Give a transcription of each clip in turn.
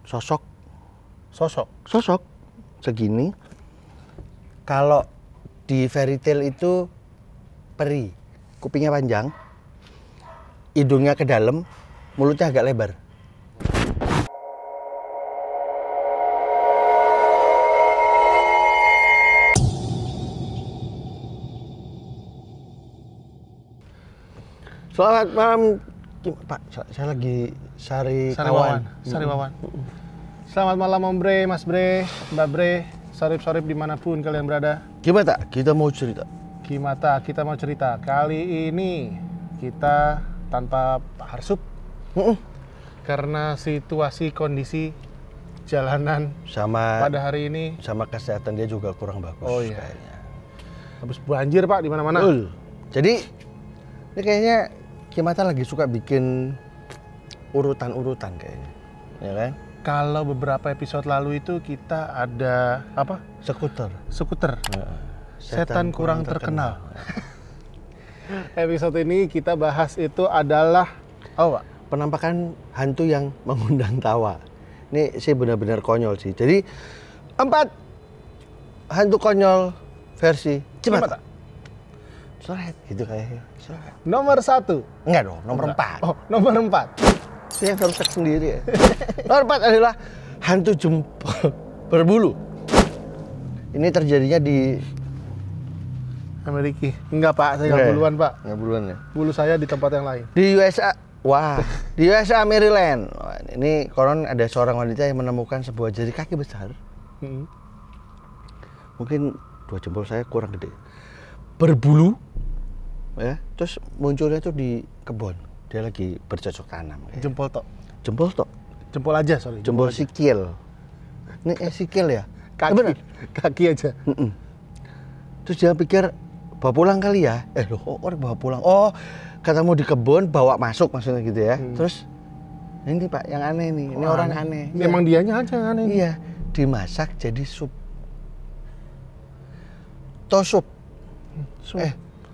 sosok Sosok. segini. Kalau di fairy tale itu peri, kupingnya panjang, hidungnya ke dalam, mulutnya agak lebar. Selamat malam, Pak. Saya lagi Sari Wawan. Selamat malam Om Bre, Mas Bre, Mbak Bre, sorip-sorip dimanapun kalian berada. Gimana? Kita mau cerita. Gimana? Kita mau cerita. Kali ini kita tanpa Pak Harsup. Karena situasi kondisi jalanan Sama pada hari ini. sama kesehatan dia juga kurang bagus. Oh iya. Kayaknya. Habis banjir Pak di mana-mana. Betul. Jadi ini kayaknya Kimata lagi suka bikin urutan-urutan kayaknya, ya kan? Kalau beberapa episode lalu itu kita ada apa? Skuter. Setan kurang terkenal. Episode ini kita bahas itu adalah Pak, penampakan hantu yang mengundang tawa. Ini sih benar-benar konyol sih. Jadi 4 hantu konyol versi Kimata. Soret gitu kayaknya. Nomor 1. Enggak dong, nomor 4. Oh, nomor 4. Saya yang harus cek sendiri ya. Nomor 4 adalah hantu jempol berbulu. Ini terjadinya di Amerika. Enggak Pak, saya nggak buluan Pak. Enggak buluan ya. Bulu saya di tempat yang lain. Di USA. Wah, di USA Maryland. Wah, ini konon ada seorang wanita yang menemukan sebuah jari kaki besar. Mungkin 2 jempol saya kurang gede. Berbulu. Ya, terus munculnya tuh di kebun. Dia lagi bercocok tanam. Jempol tok. Jempol Aja, sorry. Jempol sikil. Ini sikil ya? Kaki. Kaki aja. Terus dia pikir bawa pulang kali ya? Loh, kok bawa pulang? Oh, ketemu di kebun, bawa masuk maksudnya gitu ya. Terus ini Pak, yang aneh nih. Ini orang aneh. Memang dianya aja yang aneh. Iya, dimasak jadi sup. Tosup.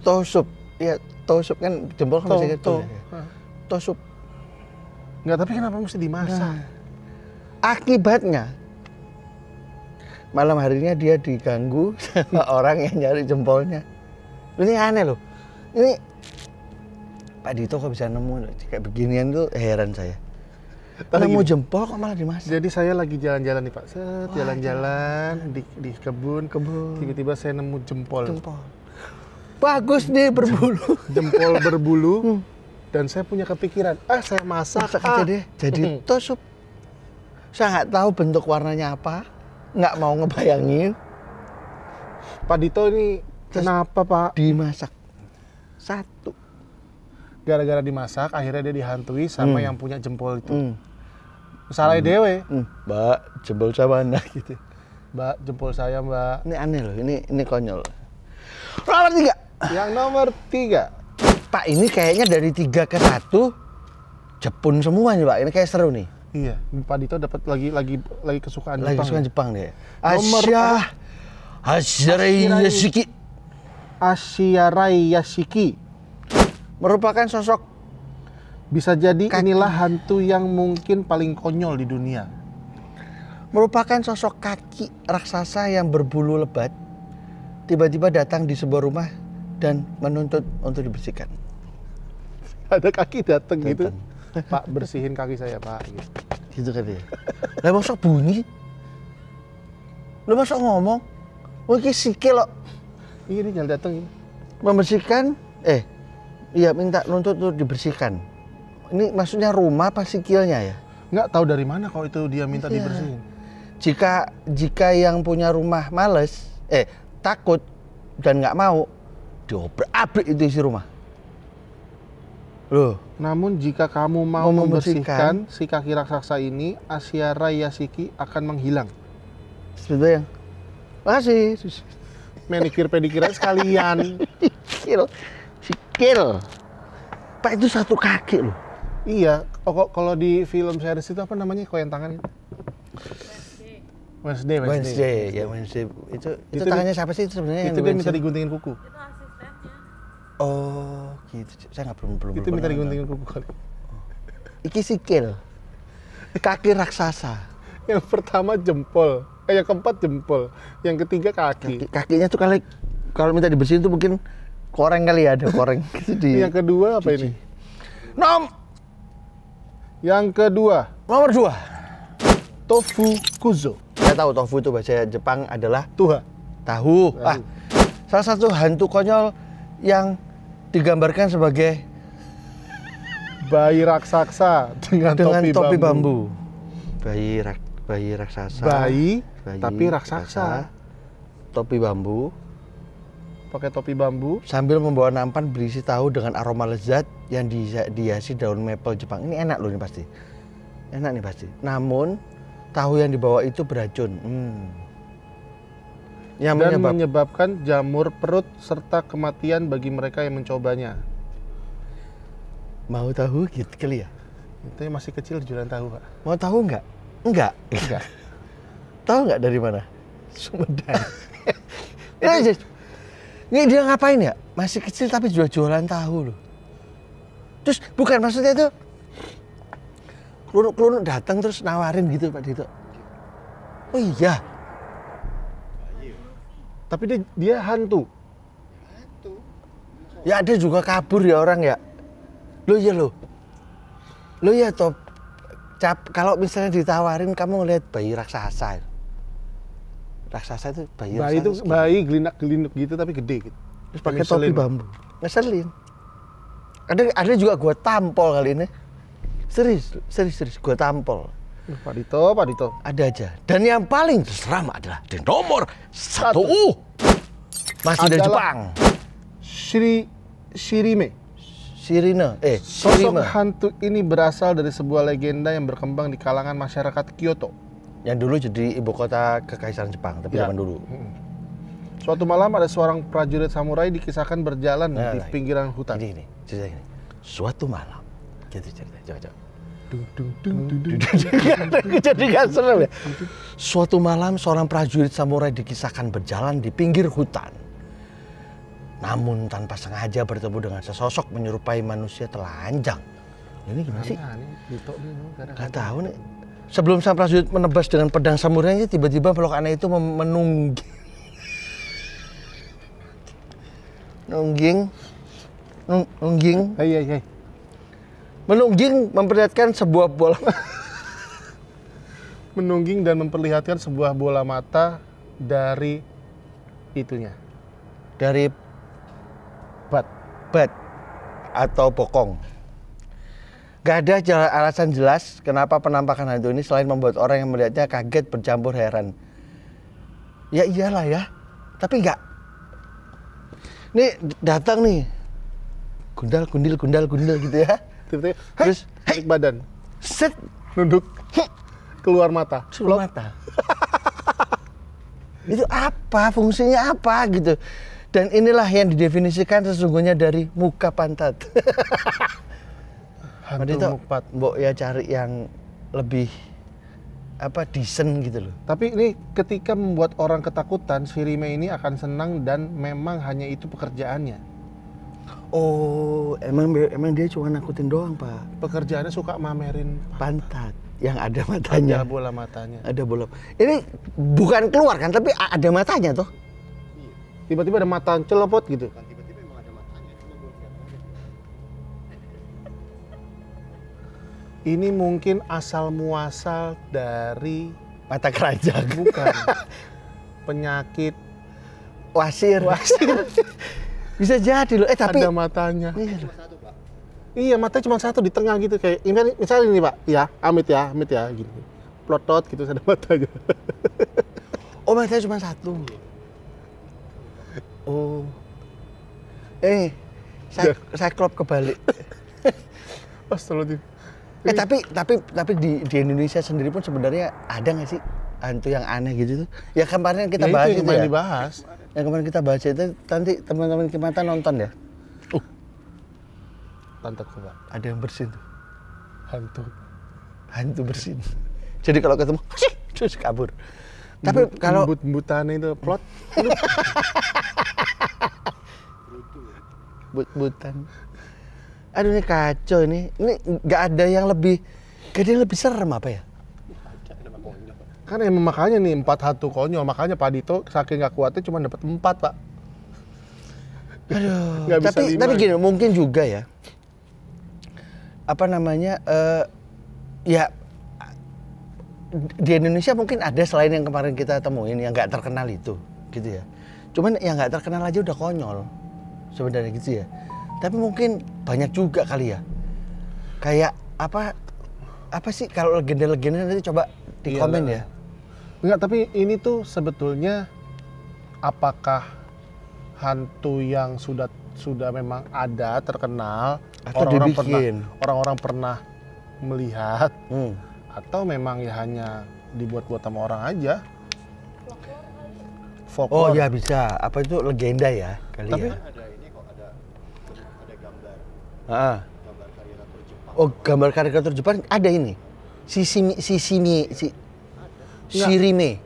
Tosup. Iya, tosup kan jempol kan bisa gitu. Tosup. Enggak, tapi kenapa mesti dimasak? Akibatnya malam harinya dia diganggu sama orang yang nyari jempolnya. Ini aneh loh. Ini Pak Dito kok bisa nemu kayak beginian tuh, heran saya. Nemu jempol kok malah dimasak. Jadi saya lagi jalan-jalan nih Pak. Jalan-jalan di kebun. Tiba-tiba saya nemu jempol. Bagus nih berbulu. Jempol berbulu. Dan saya punya kepikiran, saya masak aja deh. Jadi tosup. Saya nggak tahu bentuk warnanya apa. Nggak mau ngebayangin. Pak Dito ini kenapa Pak? Dimasak. 1. Gara-gara dimasak, akhirnya dia dihantui sama yang punya jempol itu. Salah dewe. Mbak, jempol saya mana gitu. Mbak, jempol saya Mbak. Ini aneh loh, ini konyol. Nomor 3. Yang nomor 3. Pak, ini kayaknya dari 3 ke 1 Jepun semua nih Pak. Ini kayak seru nih. Iya, Pak Dito dapat lagi kesukaan Jepang. Lagi kesukaan Jepang deh. Nomor Ashirai Yashiki. Merupakan sosok, bisa jadi inilah hantu yang mungkin paling konyol di dunia. Merupakan sosok kaki raksasa yang berbulu lebat. Tiba-tiba datang di sebuah rumah dan menuntut untuk dibersihkan. Ada kaki datang gitu. Pak, bersihin kaki saya Pak. Gitu kan dia. Lah masa bunyi? Lah masa ngomong? Mungkin sikil loh. Iya, ini jangan datang ini. Membersihkan, iya minta nuntut untuk dibersihkan. Ini maksudnya rumah apa sikilnya ya? Nggak tahu dari mana kalau itu dia minta dibersihin. Jika yang punya rumah males, takut dan nggak mau, diobrak-abrik itu isi rumah. Loh. Namun jika kamu mau membersihkan si kaki raksasa ini, Ashirai Yashiki akan menghilang. Sebenarnya yang makasih. Manikir pedikir sekalian. Sikil. Pak, itu 1 kaki loh. Iya, kalau di film series itu apa namanya koyan tangan itu? Wednesday. Ya Wednesday. Itu tangannya siapa sih sebenarnya? Itu dia minta diguntingin kuku. Itu asistennya. Oh, gitu. Saya nggak belum. Itu minta diguntingin kuku kali. Iki sikil. Kaki raksasa. Yang pertama jempol, yang keempat jempol, yang ketiga kaki. Kakinya tuh kalau minta dibersihin tuh mungkin koreng kali ya, ada koreng gitu di. Yang kedua apa ini? Yang kedua, Nomor 2. tofu kuzo. Saya tahu tofu itu bahasa Jepang adalah Tuha. tahu. Salah satu hantu konyol yang digambarkan sebagai Bayi raksasa dengan topi bambu. Bayi raksasa. Bayi tapi raksasa. Topi bambu. Pakai topi bambu. Sambil membawa nampan berisi tahu dengan aroma lezat yang dihiasi daun maple Jepang. Ini enak loh ini pasti. Enak nih pasti. Namun tahu yang dibawa itu beracun. Yang menyebabkan jamur perut serta kematian bagi mereka yang mencobanya. Mau tahu gitu kali ya? Itu yang masih kecil jualan tahu, Pak. Mau tahu nggak? Enggak. Tahu nggak dari mana? Sumedang. Ini dia ngapain ya? Masih kecil tapi jualan tahu loh. Terus bukan maksudnya itu klunuk datang terus nawarin gitu Pak Dito. Oh iya. Tapi dia hantu. Ya ada juga kabur ya orang ya. Lo ya toh. Kalau misalnya ditawarin kamu ngeliat bayi raksasa. Raksasa itu bayi itu bayi gelinak-gelinuk gitu tapi gede gitu. Terus pakai topi bambu. Ngeselin. Ada juga gua tampol kali ini. Serius gua tampol. Pak Dito. Ada aja. Dan yang paling seram adalah di nomor 1. Masih dari Jepang. Shirime. Sosok hantu ini berasal dari sebuah legenda yang berkembang di kalangan masyarakat Kyoto. Yang dulu jadi ibu kota kekaisaran Jepang, tapi zaman dulu. Suatu malam ada seorang prajurit samurai dikisahkan berjalan di pinggiran hutan. Ini cerita ini. Suatu malam. Gitu cerita. Coba. Jadi gak serem ya. Suatu malam seorang prajurit samurai dikisahkan berjalan di pinggir hutan. Namun tanpa sengaja bertemu dengan sesosok menyerupai manusia telanjang. Ini gimana sih? Gak tahu nih. Sebelum sang prajurit menebas dengan pedang samurainya, tiba-tiba peluk aneh itu menungging memperlihatkan sebuah bola menungging dan memperlihatkan sebuah bola mata dari itunya. Dari bat atau bokong. Gak ada alasan jelas kenapa penampakan hantu ini selain membuat orang yang melihatnya kaget bercampur heran. Ya iyalah ya, tapi enggak. Nih datang nih, gundal gitu ya. Terus naik badan, set, nunduk, keluar mata. Itu apa? Fungsinya apa gitu? Dan inilah yang didefinisikan sesungguhnya dari muka pantat. Hantu mukpat. Mbok ya cari yang lebih decent gitu loh. Tapi ini ketika membuat orang ketakutan, Shirime ini akan senang dan memang hanya itu pekerjaannya. Oh, emang dia cuma nakutin doang, Pak. Pekerjaannya suka mamerin pantat yang ada matanya. Ada bola matanya. Ada bola. Ini bukan keluar kan, tapi ada matanya toh. Tiba-tiba ada mata celopot gitu. Tiba-tiba emang ada matanya, cuma belum kelihatan aja. Ini mungkin asal muasal dari mata keranjang. Bukan. Penyakit wasir. Bisa jadi loh. Tapi ada matanya. Cuma satu, Pak. Iya, matanya cuma satu di tengah gitu kayak ini misalnya ini, Pak. Ya, amit ya gitu. Plotot gitu ada matanya. Oh, matanya cuma satu. Oh. Saya klop kebalik. Astagfirullahaladzim. Tapi di Indonesia sendiri pun sebenarnya ada nggak sih hantu yang aneh gitu tuh? Ya kemarin kita bahas itu ya. Dibahas. Yang kemarin kita bahas itu nanti teman-teman Kimata nonton ya. Tante coba. Ada yang bersin tuh. Hantu bersin. Jadi kalau ketemu, terus kabur. Tapi kalau but-butannya itu plot. But-butan. Aduh ini kacau ini. Ini nggak ada yang lebih serem apa ya? konyol. Kan emang makanya nih 4 hantu konyol, makanya Pak Dito saking nggak kuatnya cuma dapat 4 Pak. Aduh. Nggak bisa Tapi 5. gini, mungkin juga ya. Apa namanya? Ya di Indonesia mungkin ada selain yang kemarin kita temuin yang nggak terkenal itu, gitu ya. Cuman yang nggak terkenal aja udah konyol sebenarnya gitu ya. Tapi mungkin banyak juga kali ya. Kayak apa sih kalau legenda-legenda nanti coba di Iya, komen lah. ya. Enggak, tapi ini tuh sebetulnya apakah hantu yang sudah memang ada terkenal Atau dibikin. orang-orang pernah melihat Hmm. atau memang ya hanya dibuat-buat sama orang aja. Oh Folklore. ya bisa. Apa itu legenda ya kali Tapi- ya. Ada ini kok, ada gambar Ah. karikatur Jepang. Oh gambar karikatur Jepang ada ini. Shirime.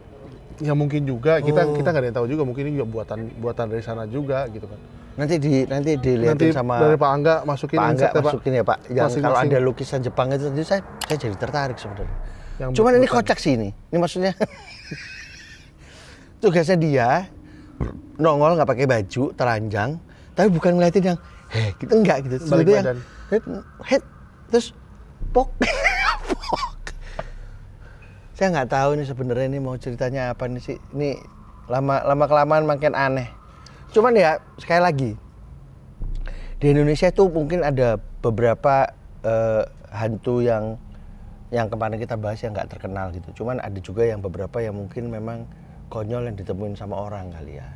Ya mungkin juga kita Oh. nggak ada yang tahu juga, mungkin ini juga buatan dari sana juga gitu kan. Nanti dilihatin Nanti sama dari Pak Angga masukin Pak Angga insert ya, Pak. masukin ya Pak. Yang kalau Masing-masing. ada lukisan Jepang itu nanti saya jadi tertarik sebenarnya. Yang Cuman ini buat-buatan. kocak sih ini. Ini maksudnya tugasnya dia nongol nggak pakai baju, telanjang, tapi bukan ngeliatin yang gitu enggak gitu. Terus Balik dia yang badan. head terus pok. Pok. Saya nggak tahu nih sebenarnya ini mau ceritanya apa nih sih. Ini lama kelamaan makin aneh. Cuman ya sekali lagi di Indonesia tuh mungkin ada beberapa hantu yang kemarin kita bahas yang nggak terkenal gitu. Cuman ada juga yang beberapa yang mungkin memang konyol yang ditemuin sama orang kali ya.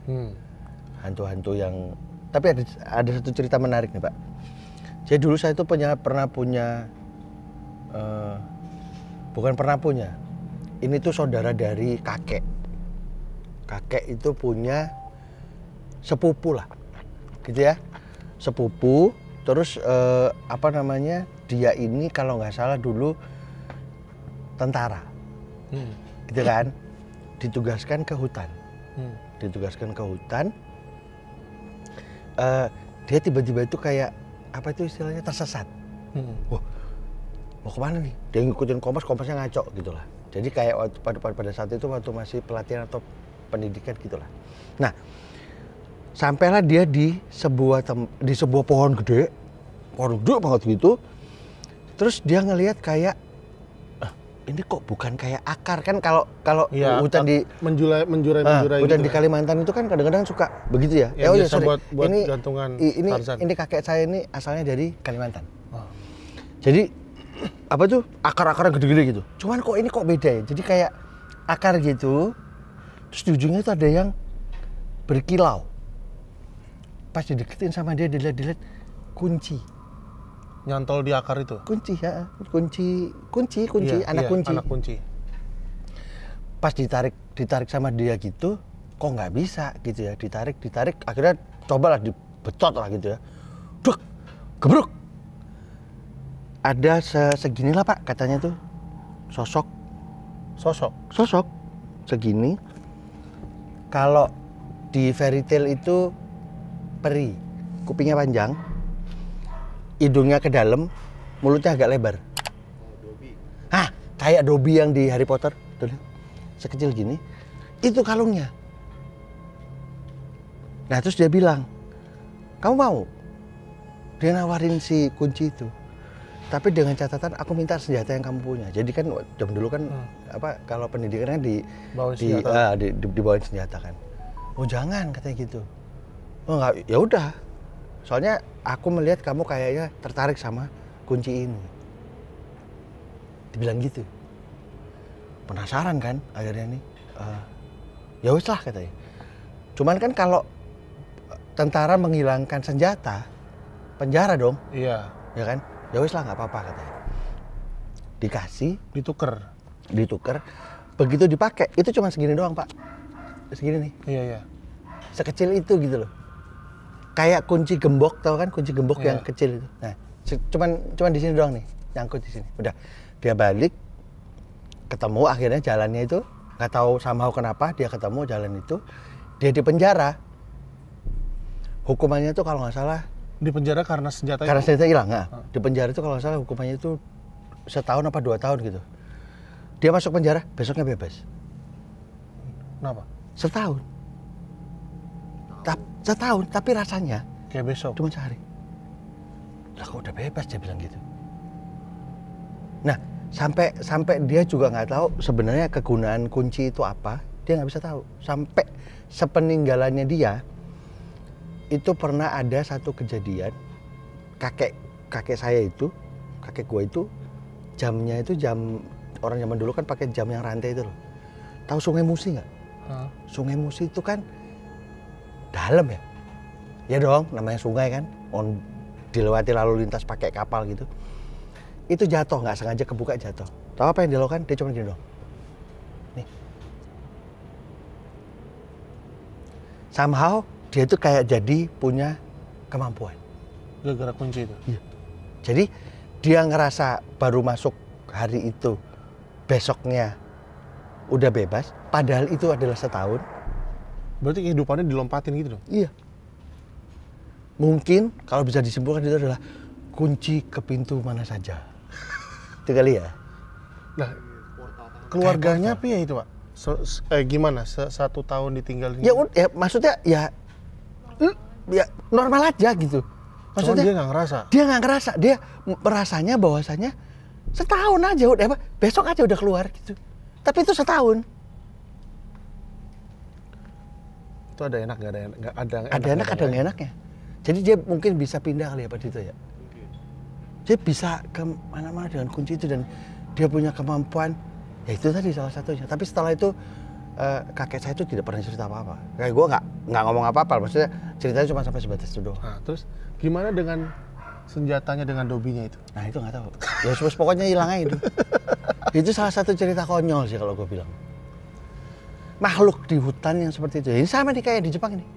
Hantu-hantu yang tapi ada satu cerita menarik nih Pak. Jadi dulu saya tuh pernah punya bukan pernah punya. Ini tuh saudara dari kakek. Kakek itu punya sepupu lah, gitu ya. Sepupu, terus apa namanya? Dia ini kalau nggak salah dulu tentara, gitu kan? Ditugaskan ke hutan. Ditugaskan ke hutan. Dia tiba-tiba itu kayak apa itu istilahnya tersesat. Wah, mau kemana nih? Dia ngikutin kompasnya ngaco gitulah. Jadi kayak pada saat itu waktu masih pelatihan atau pendidikan gitulah. Nah, sampailah dia di sebuah pohon gede banget gitu. Terus dia ngelihat kayak ini kok bukan kayak akar kan kalau Iya, hutan di menjurai hutan gitu di Kalimantan itu kan kadang-kadang suka begitu ya. Yang biasa sorry. buat ini gantungan ini Tarzan. ini kakek saya ini asalnya dari Kalimantan. Oh. Jadi apa tuh akar-akar gede-gede gitu. Cuman kok ini kok beda ya. Jadi kayak akar gitu. Terus di ujungnya tuh ada yang berkilau. Pas dideketin sama dia dilihat kunci. Nyantol di akar itu. Kunci ya. Kunci Iya, anak iya, kunci. Anak kunci. Pas ditarik sama dia gitu, kok nggak bisa gitu ya. Ditarik akhirnya cobalah dibetot lah gitu ya. Duk, gebruk. Ada segini lah Pak katanya tuh sosok segini. Kalau di fairy tale itu peri, kupingnya panjang, hidungnya ke dalam, mulutnya agak lebar. Dobby. Hah, kayak Dobby yang di Harry Potter, tuh lihat. Sekecil gini. Itu kalungnya. Nah terus dia bilang, kamu mau? Dia nawarin si kunci itu. Tapi dengan catatan aku minta senjata yang kamu punya. Jadi kan zaman dulu kan apa kalau pendidikannya dibawain senjata kan. Oh jangan katanya gitu. Oh enggak, ya udah. Soalnya aku melihat kamu kayaknya tertarik sama kunci ini. Dibilang gitu. Penasaran kan akhirnya nih. Ya wis lah katanya. Cuman kan kalau tentara menghilangkan senjata, penjara dong. Iya. Ya kan? Ya wis lah nggak apa-apa katanya. Dikasih, Ditukar. ditukar, begitu dipakai itu cuma segini doang Pak, segini nih, Iya. sekecil itu gitu loh. Kayak kunci gembok, tahu kan kunci gembok Iya. yang kecil itu. Nah, cuman di sini doang nih, nyangkut di sini. Udah, dia balik, ketemu akhirnya jalannya itu nggak tahu somehow kenapa dia ketemu jalan itu, dia di penjara. Hukumannya tuh kalau nggak salah Di penjara karena senjata karena senjata hilang, nah. Di penjara itu kalau nggak salah hukumannya itu 1 tahun apa 2 tahun gitu. Dia masuk penjara, besoknya bebas. Kenapa? Setahun. Setahun, tapi rasanya Kayak besok. cuma sehari. Lah kok udah bebas, dia bilang gitu. Nah, sampai dia juga nggak tahu sebenarnya kegunaan kunci itu apa. Dia nggak bisa tahu. Sampai sepeninggalannya dia, itu pernah ada satu kejadian, kakek saya itu, kakek gua itu, jamnya itu jam, orang zaman dulu kan pakai jam yang rantai itu loh. Tahu Sungai Musi nggak? Sungai Musi itu kan dalam ya? Ya dong, namanya sungai kan, dilewati lalu lintas pakai kapal gitu. Itu jatuh, nggak sengaja kebuka jatuh. Tahu apa yang dilakukan? Dia cuma gini dong. Nih. Somehow dia itu kayak jadi punya kemampuan. Gara-gara kunci itu. Iya. Jadi dia ngerasa baru masuk hari itu, besoknya udah bebas, padahal itu adalah setahun. Berarti kehidupannya dilompatin gitu dong? Iya. Mungkin kalau bisa disimpulkan itu adalah kunci ke pintu mana saja. Itu kali ya. Nah, keluarganya apa ya itu, Pak? Gimana? Satu tahun ditinggalin? Ya, maksudnya ya normal aja gitu. Maksudnya dia nggak ngerasa? Dia nggak ngerasa. Dia merasanya bahwasanya setahun aja udah, besok aja udah keluar gitu. Tapi itu setahun. Itu ada enak nggak ada enak? Ada enak, ada nggak enaknya. Jadi dia mungkin bisa pindah kali ya Pak Dito ya. Dia bisa ke mana-mana dengan kunci itu dan dia punya kemampuan. Ya itu tadi salah satunya. Tapi setelah itu kakek saya itu tidak pernah cerita apa-apa. Kayak gue nggak ngomong apa-apa. Maksudnya ceritanya cuma sampai sebatas itu doang. Nah, terus gimana dengan senjatanya dengan dobinya itu? Nah itu nggak tahu. Ya pokoknya hilang aja itu. Itu salah satu cerita konyol sih kalau gue bilang. Makhluk di hutan yang seperti itu. Ini sama nih kayak di Jepang ini.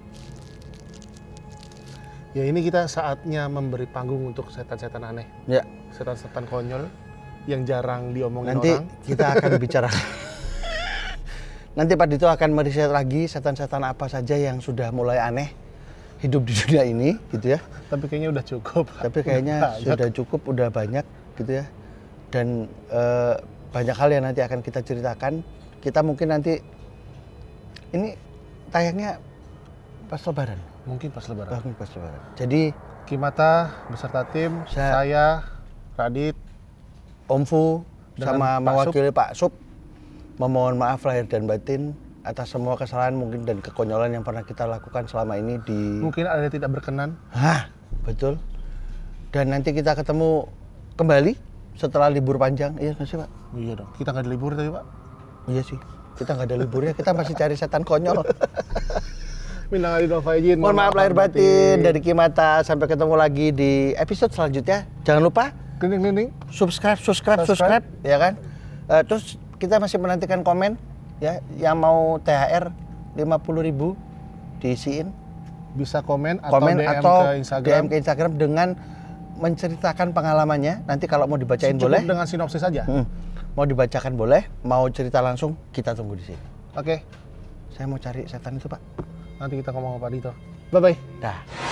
Ya ini kita saatnya memberi panggung untuk setan-setan aneh. Ya. Setan-setan konyol yang jarang diomongin Nanti orang. kita akan bicara. Nanti Pak Dito akan meriset lagi setan-setan apa saja yang sudah mulai aneh hidup di dunia ini gitu ya. Tapi kayaknya udah cukup. Tapi kayaknya sudah cukup, udah banyak gitu ya. Dan banyak hal yang nanti akan kita ceritakan. Kita mungkin nanti ini tayangnya pas Lebaran. Mungkin pas Lebaran. Pas Lebaran. Jadi Kimata beserta tim, saya Radit, Om Fu sama Pak mewakili Pak Sup memohon maaf lahir dan batin atas semua kesalahan mungkin dan kekonyolan yang pernah kita lakukan selama ini di... Mungkin ada yang tidak berkenan. Hah, betul. Dan nanti kita ketemu kembali setelah libur panjang. Iya nggak sih Pak? Iya dong, kita nggak ada libur tadi Pak. Iya sih, kita nggak ada liburnya, kita masih cari setan konyol. Minal aidin wal faizin. Mohon maaf lahir batin dari Kimata. Sampai ketemu lagi di episode selanjutnya. Jangan lupa Ding. subscribe ya kan. Terus kita masih menantikan komen ya yang mau THR 50.000 diisiin. Bisa komen atau DM ke Instagram dengan menceritakan pengalamannya. Nanti kalau mau dibacain cukup boleh. dengan sinopsis saja. Mau dibacakan boleh, mau cerita langsung kita tunggu di sini. Oke. Saya mau cari setan itu Pak. Nanti kita ngomong sama Pak Dito. Bye-bye. Dah.